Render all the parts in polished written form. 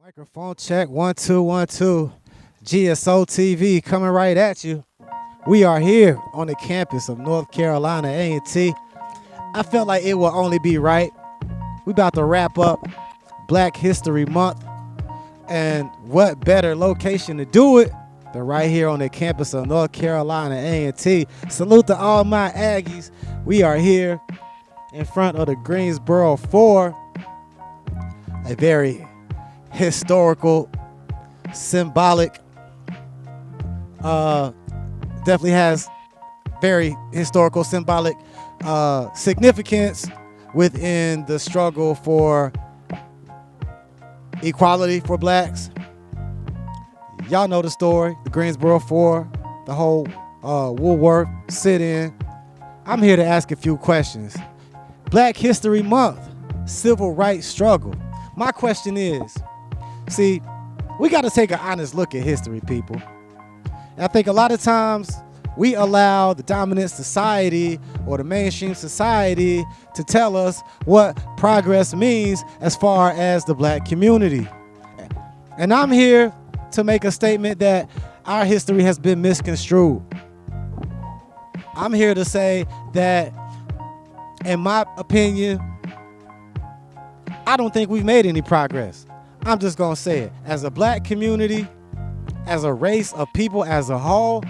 Microphone check 1 2 1 2. GSO TV coming right at you. We are here on the campus of North Carolina A&T. I felt like it will only be right. We about to wrap up Black History Month, and what better location to do it than right here on the campus of North Carolina A&T. Salute to all my Aggies. We are here in front of the Greensboro 4, a very historical, symbolic, definitely has very historical, symbolic significance within the struggle for equality for blacks. Y'all know the story, the Greensboro 4, the whole Woolworth sit-in. I'm here to ask a few questions. Black History Month, civil rights struggle. My question is, see, we got to take an honest look at history, people. And I think a lot of times we allow the dominant society or the mainstream society to tell us what progress means as far as the black community. And I'm here to make a statement that our history has been misconstrued. I'm here to say that, in my opinion, I don't think we've made any progress. I'm just gonna say it. As a black community, as a race of people as a whole,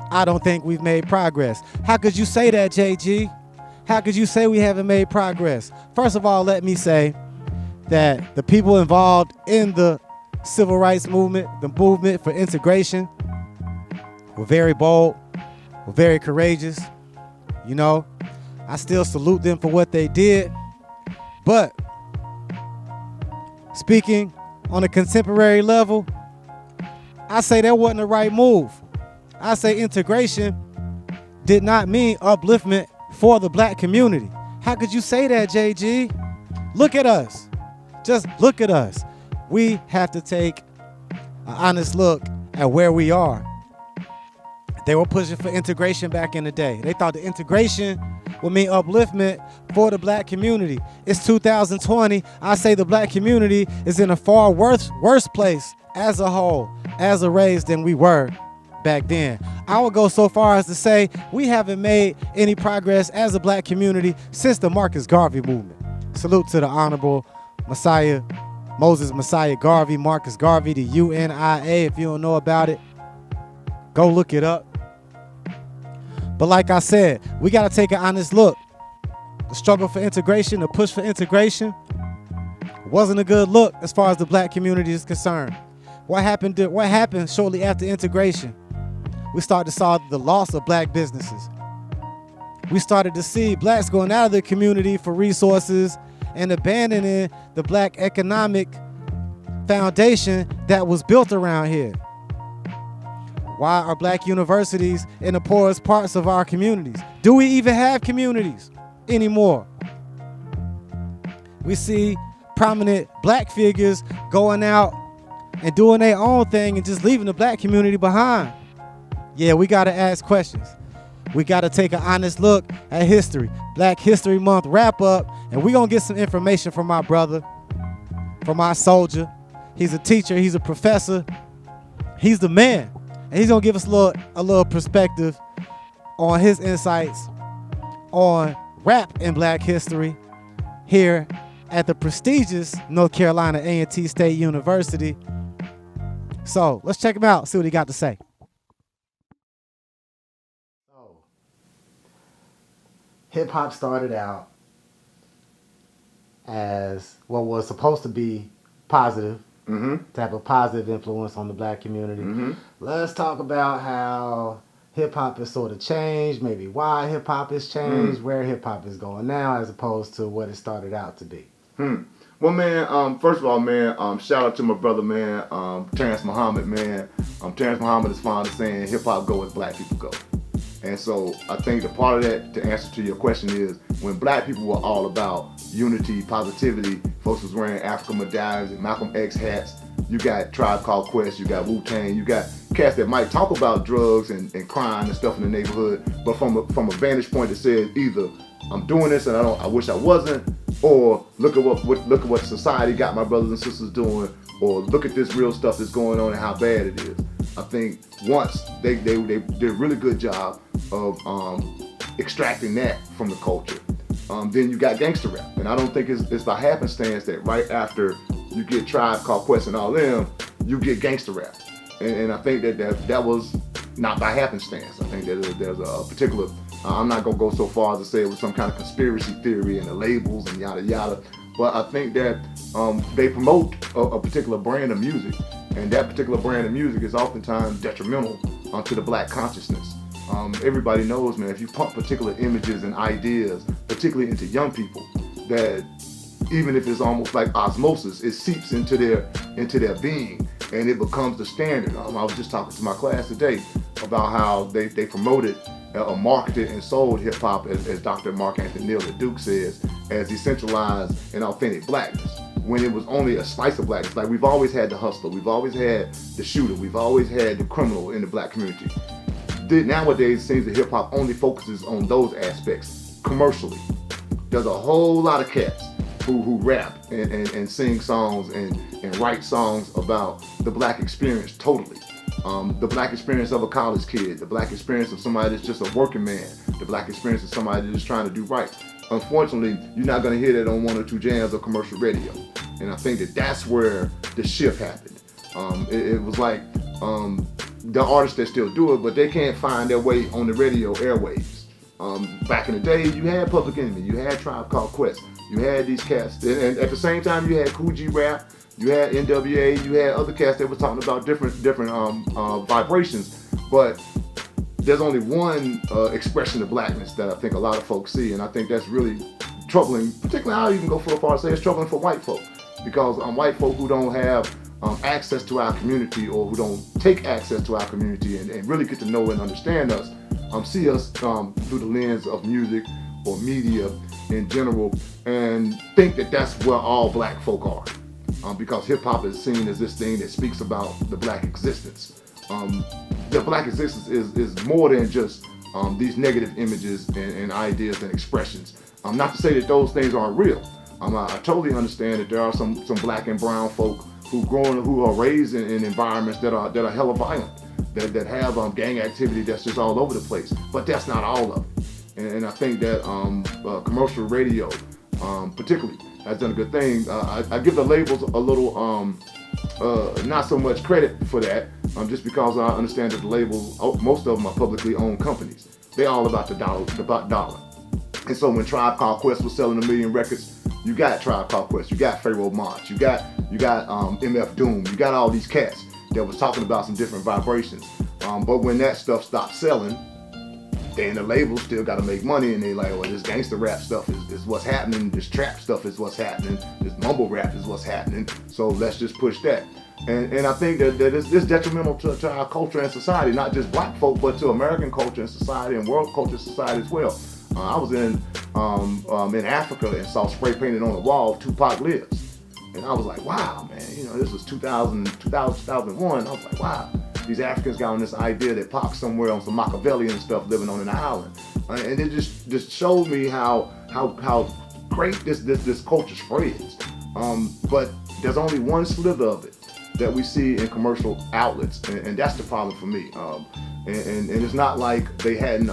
I don't think we've made progress. How could you say that, JG? How could you say we haven't made progress? First of all, let me say that the people involved in the civil rights movement, the movement for integration, were very bold, were very courageous. You know, I still salute them for what they did. But speaking on a contemporary level, I say that wasn't the right move. I say integration did not mean upliftment for the black community. How could you say that, JG? Look at us. Just look at us. We have to take an honest look at where we are. They were pushing for integration back in the day. They thought the integration would mean upliftment for the black community. It's 2020. I say the black community is in a far worse place as a whole, as a race, than we were back then. I would go so far as to say we haven't made any progress as a black community since the Marcus Garvey movement. Salute to the Honorable Moses Messiah Garvey, Marcus Garvey, the UNIA. If you don't know about it, go look it up. But like I said, we got to take an honest look. The struggle for integration, the push for integration, wasn't a good look as far as the black community is concerned. What happened shortly after integration? We started to saw the loss of black businesses. We started to see blacks going out of the community for resources and abandoning the black economic foundation that was built around here. Why are black universities in the poorest parts of our communities? Do we even have communities anymore? We see prominent black figures going out and doing their own thing and just leaving the black community behind. Yeah, we gotta ask questions. We gotta take an honest look at history. Black History Month wrap up, and we gonna get some information from my brother, from our soldier. He's a teacher, he's a professor, he's the man. And he's gonna give us a little perspective on his insights on rap in black history here at the prestigious North Carolina A&T State University. So let's check him out, see what he got to say. So, hip hop started out as what was supposed to be positive. To have a positive influence on the black community. Let's talk about how hip-hop has sort of changed, maybe why hip-hop has changed, where hip-hop is going now as opposed to what it started out to be. Well, man, first of all, man, shout out to my brother, man, Terrence Muhammad, man. Terrence Muhammad is fond of saying hip-hop go as black people go. And so I think the part of that, to answer to your question, is when black people were all about unity, positivity, folks was wearing African medallions and Malcolm X hats. You got Tribe Called Quest, you got Wu-Tang, you got cats that might talk about drugs and crime and stuff in the neighborhood, but from a vantage point that says either I'm doing this and I wish I wasn't, or look at what society got my brothers and sisters doing, or look at this real stuff that's going on and how bad it is. I think once they did a really good job of extracting that from the culture, then you got gangster rap. And I don't think it's by happenstance that right after you get Tribe Called Quest and all them, you get gangster rap. And I think that was not by happenstance. I think that there's a particular, I'm not going to go so far as to say it was some kind of conspiracy theory and the labels and yada yada, but I think that they promote a particular brand of music, and that particular brand of music is oftentimes detrimental to the black consciousness. Everybody knows, man, if you pump particular images and ideas, particularly into young people, that even if it's almost like osmosis, it seeps into their being, and it becomes the standard. I was just talking to my class today about how they promoted, marketed, and sold hip hop, as Dr. Mark Anthony Neal at Duke says, as decentralized and authentic blackness, when it was only a slice of blackness. Like, we've always had the hustler, we've always had the shooter, we've always had the criminal in the black community. Nowadays, it seems that hip hop only focuses on those aspects commercially. There's a whole lot of cats who rap and sing songs and write songs about the black experience totally. The black experience of a college kid, the black experience of somebody that's just a working man, the black experience of somebody that's just trying to do right. Unfortunately, you're not going to hear that on one or two jams or commercial radio. And I think that's where the shift happened. It was like the artists that still do it, but they can't find their way on the radio airwaves. Back in the day, you had Public Enemy, you had Tribe Called Quest, you had these cats, and at the same time you had Cool G Rap, you had NWA, you had other cats that were talking about different vibrations, but there's only one expression of blackness that I think a lot of folks see, and I think that's really troubling. Particularly, I'll even go so far as to say it's troubling for white folk, because white folk who don't have access to our community, or who don't take access to our community and really get to know and understand us, see us through the lens of music or media in general, and think that that's where all black folk are. Because hip hop is seen as this thing that speaks about the black existence. The black existence is more than just these negative images and ideas and expressions. Not to say that those things aren't real. I totally understand that there are some black and brown folk who are raised in environments that are hella violent, that have gang activity that's just all over the place. But that's not all of it. And I think that commercial radio, particularly, has done a good thing. I give the labels a little, not so much credit for that, just because I understand that the labels, most of them are publicly owned companies. They're all about the dollar. And so when Tribe Called Quest was selling 1 million records, you got Tribe Called Quest, you got Pharaoh Monch, you got MF Doom, you got all these cats that was talking about some different vibrations. But when that stuff stopped selling, then the labels still got to make money, and they like, well, this gangster rap stuff is what's happening, this trap stuff is what's happening, this mumble rap is what's happening, so let's just push that. And I think that it's detrimental to our culture and society, not just black folk, but to American culture and society and world culture and society as well. I was in Africa and saw spray painted on the wall, Tupac lives. And I was like, wow, man, this was 2001. I was like, wow. These Africans got on this idea that Pac's somewhere on some Machiavellian stuff living on an island. And it just showed me how great this culture spreads. But there's only one slither of it that we see in commercial outlets, and that's the problem for me. And it's not like they hadn't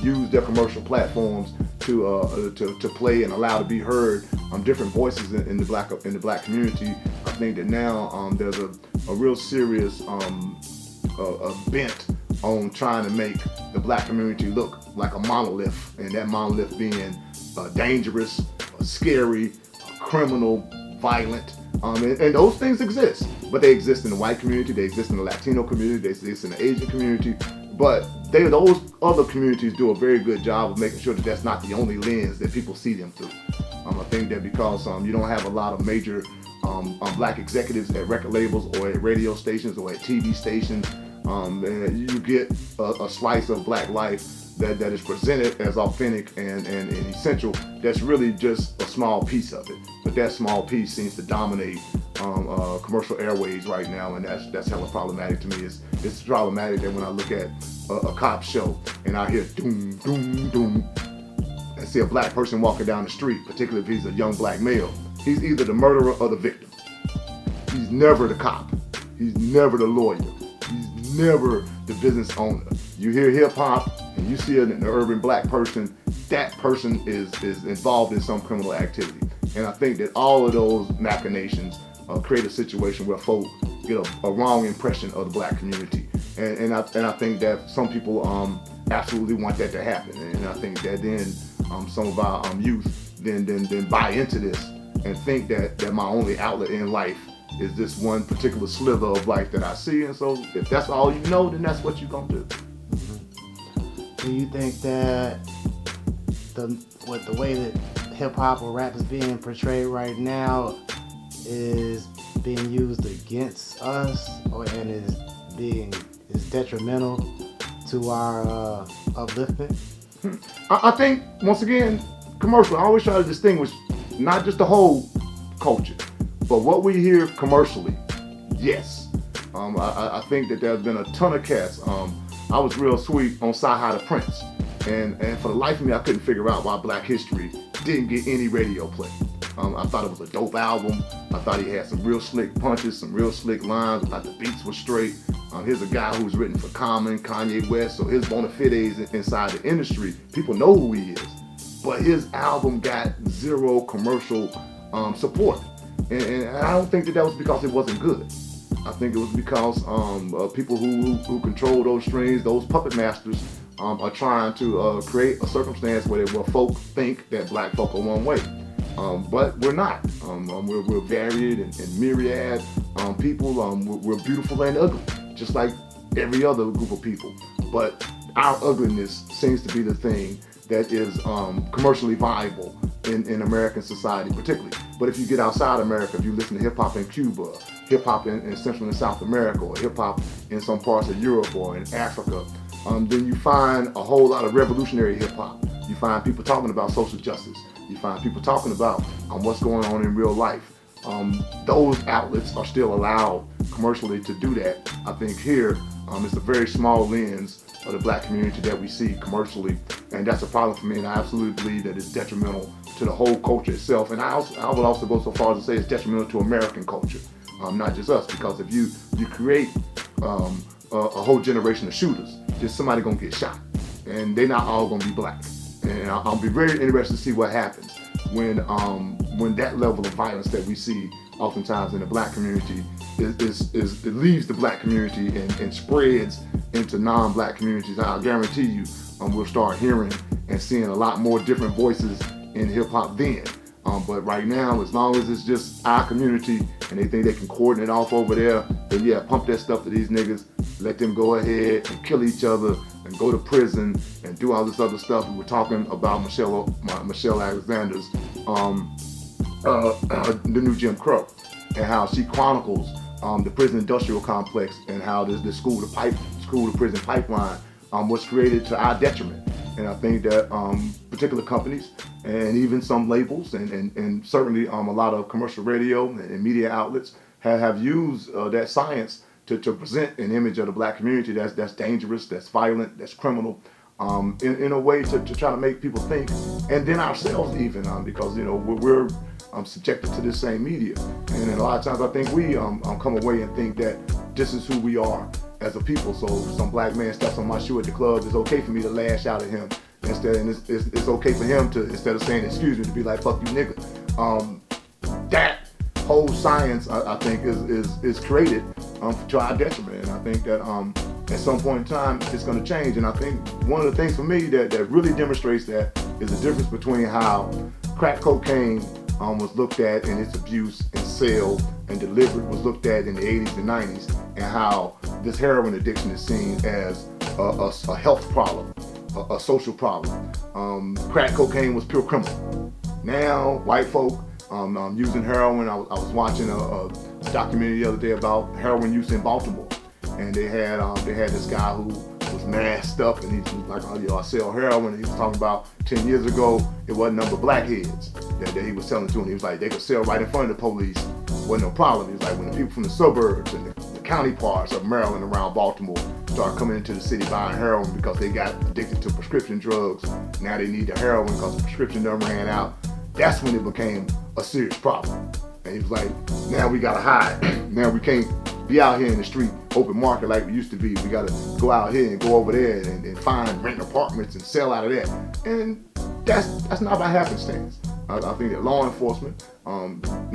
used their commercial platforms to play and allow to be heard different voices in the black community. I think that now there's a real serious bent on trying to make the black community look like a monolith, and that monolith being dangerous, scary, criminal, violent. And those things exist, but they exist in the white community, they exist in the Latino community, they exist in the Asian community, but those other communities do a very good job of making sure that that's not the only lens that people see them through. I think that because you don't have a lot of major black executives at record labels or at radio stations or at TV stations, you get a slice of black life that is presented as authentic and essential. That's really just a small piece of it, but that small piece seems to dominate commercial airways right now, and that's hella problematic to me. It's problematic that when I look at a cop show and I hear doom, doom, doom, and see a black person walking down the street, particularly if he's a young black male, he's either the murderer or the victim. He's never the cop. He's never the lawyer. He's never the business owner. You hear hip hop and you see an urban black person, that person is involved in some criminal activity. And I think that all of those machinations create a situation where folk get a wrong impression of the black community. And I think that some people absolutely want that to happen. And I think that then some of our youth then buy into this and think that my only outlet in life is this one particular slither of life that I see. And so if that's all you know, then that's what you're gonna do. Mm-hmm. Do you think that the way that hip hop or rap is being portrayed right now is being used against us, and is detrimental to our upliftment? I think, once again, commercial, I always try to distinguish not just the whole culture, but what we hear commercially, yes. I think that there's been a ton of cats. I was real sweet on Sci-Hi to Prince, and for the life of me, I couldn't figure out why Black History didn't get any radio play. I thought it was a dope album. I thought he had some real slick punches, some real slick lines. I thought the beats were straight. Here's a guy who's written for Common, Kanye West, so his bona fides inside the industry, people know who he is. But his album got zero commercial support. And I don't think that was because it wasn't good. I think it was because people who control those strings, those puppet masters, are trying to create a circumstance where folk think that black folk are one way. But we're not. We're varied and myriad people. We're beautiful and ugly, just like every other group of people. But our ugliness seems to be the thing that is commercially viable in American society particularly. But if you get outside America, if you listen to hip hop in Cuba, hip hop in Central and South America, or hip hop in some parts of Europe or in Africa, then you find a whole lot of revolutionary hip hop. You find people talking about social justice. You find people talking about what's going on in real life. Those outlets are still allowed commercially to do that. I think here it's a very small lens of the black community that we see commercially, and that's a problem for me, and I absolutely believe that it's detrimental to the whole culture itself. And I would also go so far as to say it's detrimental to American culture, not just us, because if you create a whole generation of shooters, just somebody gonna get shot, and they're not all gonna be black. And I'll be very interested to see what happens when that level of violence that we see oftentimes in the black community it leaves the black community and spreads into non-black communities. I guarantee you we'll start hearing and seeing a lot more different voices in hip-hop then. But right now, as long as it's just our community and they think they can cordon it off over there, then yeah, pump that stuff to these niggas, let them go ahead and kill each other and go to prison and do all this other stuff. We were talking about Michelle Alexander's the new Jim Crow, and how she chronicles the prison industrial complex and how this school to prison pipeline was created to our detriment. And I think that particular companies and even some labels and certainly a lot of commercial radio and media outlets have used that science to present an image of the black community that's dangerous, that's violent, that's criminal, in a way to try to make people think, and then ourselves even, because we're subjected to this same media, and a lot of times I think we come away and think that this is who we are as a people. So some black man steps on my shoe at the club, it's okay for me to lash out at him instead, and it's okay for him to, instead of saying excuse me, to be like fuck you nigga. That whole science I think is created to our detriment, and I think that at some point in time it's going to change. And I think one of the things for me that really demonstrates that is the difference between how crack cocaine was looked at in its abuse and sale and delivered was looked at in the 80s and 90s, and how this heroin addiction is seen as a health problem, a social problem. Crack cocaine was pure criminal. Now white folk using heroin. I was watching a documentary the other day about heroin use in Baltimore, and they had this guy who was masked up, and he was like, oh, yo, I sell heroin. And he was talking about 10 years ago, it wasn't number blackheads that he was selling to, and he was like, they could sell right in front of the police, wasn't no problem. He was like, when the people from the suburbs and the county parts of Maryland around Baltimore started coming into the city buying heroin because they got addicted to prescription drugs, now they need the heroin because the prescription done ran out, that's when it became a serious problem. And he was like, now we gotta hide. Now we can't be out here in the street, open market like we used to be. We gotta go out here and go over there and find rent apartments and sell out of that. And that's not by happenstance. I think that law enforcement,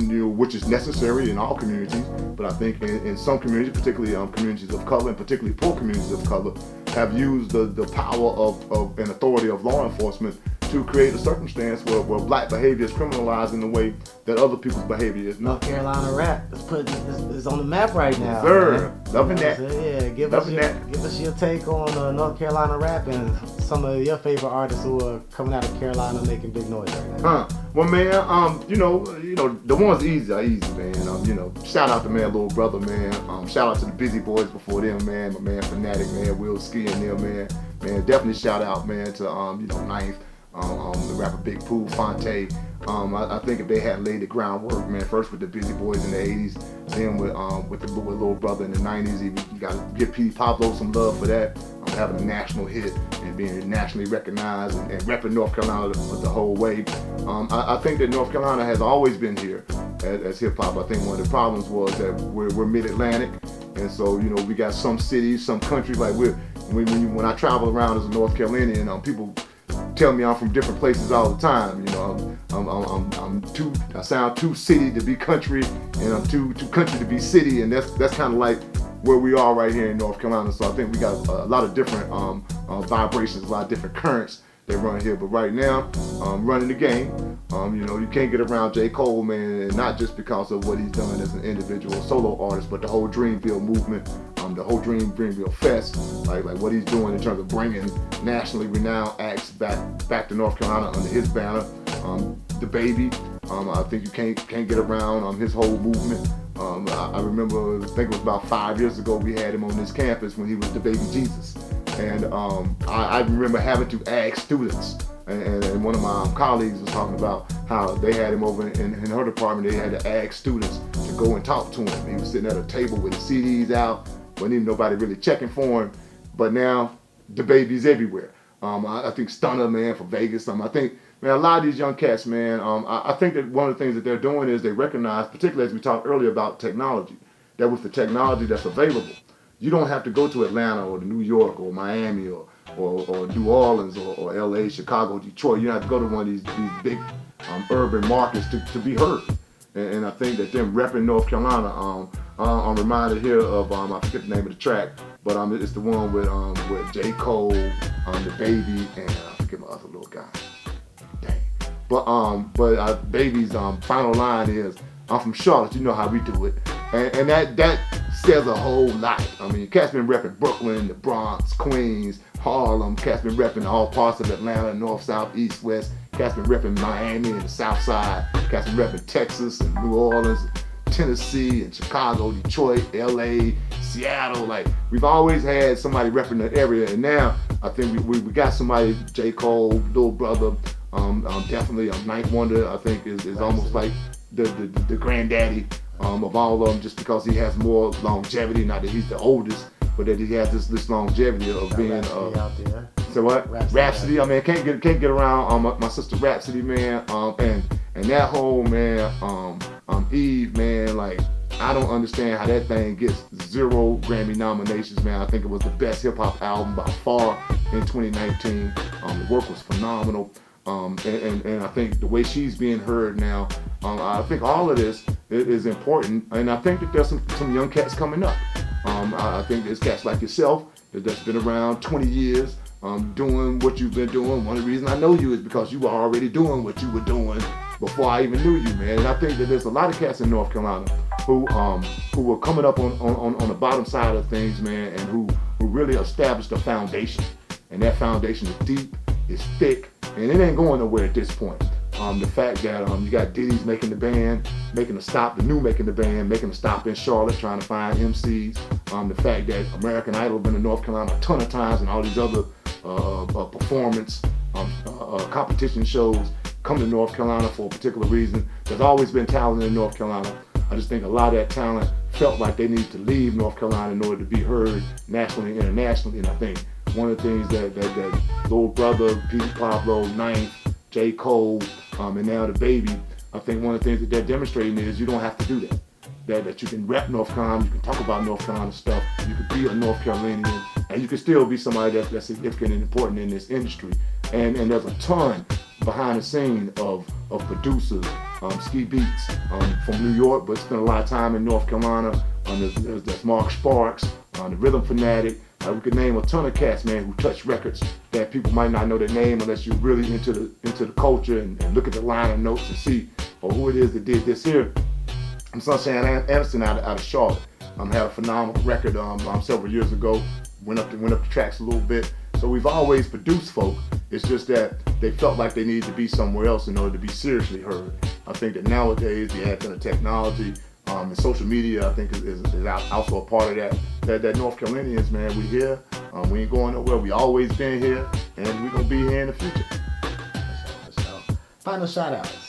which is necessary in all communities, but I think in some communities, particularly communities of color, and particularly poor communities of color, have used the power of and authority of law enforcement to create a circumstance where black behavior is criminalized in the way that other people's behavior is not. North Carolina rap is on the map right now. Sir, loving that. Yeah, give us your take on North Carolina rap and some of your favorite artists who are coming out of Carolina making big noise right now. Well, man, the ones easy are easy, man. Shout out to man, little brother, man. Shout out to the Busy Boys before them, man. My man, Fanatic, man, Will Ski and them, man. Man, definitely shout out, man, to Ninth. The rapper Big Pooh, Fonte. I think if they had laid the groundwork, man, first with the Busy Boys in the 80s, then with Little Brother in the 90s, you got to give P. Pablo some love for that. Having a national hit and being nationally recognized and repping North Carolina the whole way. I think that North Carolina has always been here as hip hop. I think one of the problems was that we're mid-Atlantic, and so we got some cities, some countries like when I travel around as a North Carolinian, people tell me I'm from different places all the time. I sound too city to be country, and I'm too country to be city, and that's kind of like where we are right here in North Carolina. So I think we got a lot of different vibrations, a lot of different currents that run here. But right now, running the game, you can't get around J. Cole, man, and not just because of what he's done as an individual solo artist, but the whole Dreamville movement, the whole Dreamville Fest, like what he's doing in terms of bringing nationally renowned acts back to North Carolina under his banner. The Baby, I think you can't get around his whole movement. I remember, I think it was about 5 years ago, we had him on this campus when he was the Baby Jesus. And I remember having to ask students, and one of my colleagues was talking about how they had him over in her department. They had to ask students to go and talk to him. He was sitting at a table with his CDs out, wasn't even nobody really checking for him. But now, the Baby's everywhere. I think Stunner, man, for Vegas. I think, man, a lot of these young cats, man, I think that one of the things that they're doing is they recognize, particularly as we talked earlier about technology, that with the technology that's available, you don't have to go to Atlanta or to New York or Miami or New Orleans or LA, Chicago, Detroit. You don't have to go to one of these big urban markets to be heard. And I think that them repping North Carolina, I'm reminded here of, I forget the name of the track, but it's the one with J. Cole, the Baby, and I forget my other little guy. But Baby's final line is, "I'm from Charlotte, you know how we do it," and that says a whole lot. I mean, Cat's been repping Brooklyn, the Bronx, Queens, Harlem. Cat's been repping all parts of Atlanta, north, south, east, west. Cat's been repping Miami and the South Side. Cat's been repping Texas and New Orleans, Tennessee and Chicago, Detroit, LA, Seattle. Like, we've always had somebody repping the area, and now I think we got somebody, J. Cole, Little Brother. Definitely Ninth Wonder, I think, is almost like the granddaddy of all of them, just because he has more longevity. Not that he's the oldest, but that he has this longevity of being out there. So what? Rhapsody. I mean, can't get around my sister Rhapsody, man. And that whole, man, Eve, man, like, I don't understand how that thing gets 0 Grammy nominations, man. I think it was the best hip hop album by far in 2019. The work was phenomenal. And I think the way she's being heard now, I think all of this is important, and I think that there's some young cats coming up. I think there's cats like yourself that's been around 20 years, doing what you've been doing. One of the reasons I know you is because you were already doing what you were doing before I even knew you, man. And I think that there's a lot of cats in North Carolina who were coming up on the bottom side of things, man, and who really established a foundation. And that foundation is deep, it's thick, and it ain't going nowhere at this point. The fact that you got Diddy's making the band, making a stop in Charlotte, trying to find MCs. The fact that American Idol been to North Carolina a ton of times, and all these other performance competition shows come to North Carolina for a particular reason. There's always been talent in North Carolina. I just think a lot of that talent felt like they needed to leave North Carolina in order to be heard nationally and internationally. And I think one of the things that Little Brother, P. Pablo, Ninth, J. Cole, and now the Baby, I think one of the things that they're demonstrating is you don't have to do that. That you can rep North Carolina, you can talk about North Carolina stuff, you can be a North Carolinian, and you can still be somebody that's significant and important in this industry. And there's a ton behind the scene of producers, Ski Beats from New York, but spent a lot of time in North Carolina. There's Mark Sparks, the Rhythm Fanatic. We could name a ton of cats, man, who touch records that people might not know their name unless you're really into the culture and look at the liner notes and see who it is that did this here. Sunshine Anderson out of Charlotte had a phenomenal record several years ago. Went up the tracks a little bit. So we've always produced folk. It's just that they felt like they needed to be somewhere else in order to be seriously heard. I think that nowadays the advent of technology and social media, I think is also a part of that. That North Carolinians, man, we here. We ain't going nowhere. We always been here, and we gonna be here in the future. Final shout outs.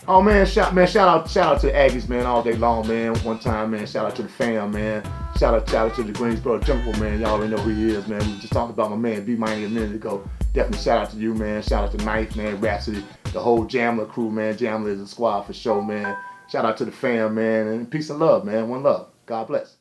Oh man, shout out to the Aggies, man, all day long, man. One time, man, shout out to the fam, man. Shout out to the Greensboro Jungle, man. Y'all already know who he is, man. We just talked about my man B-Money a minute ago. Definitely shout out to you, man. Shout out to Knife, man, Rhapsody, the whole Jamla crew, man. Jamla is a squad for sure, man. Shout out to the fam, man, and peace and love, man. One love. God bless.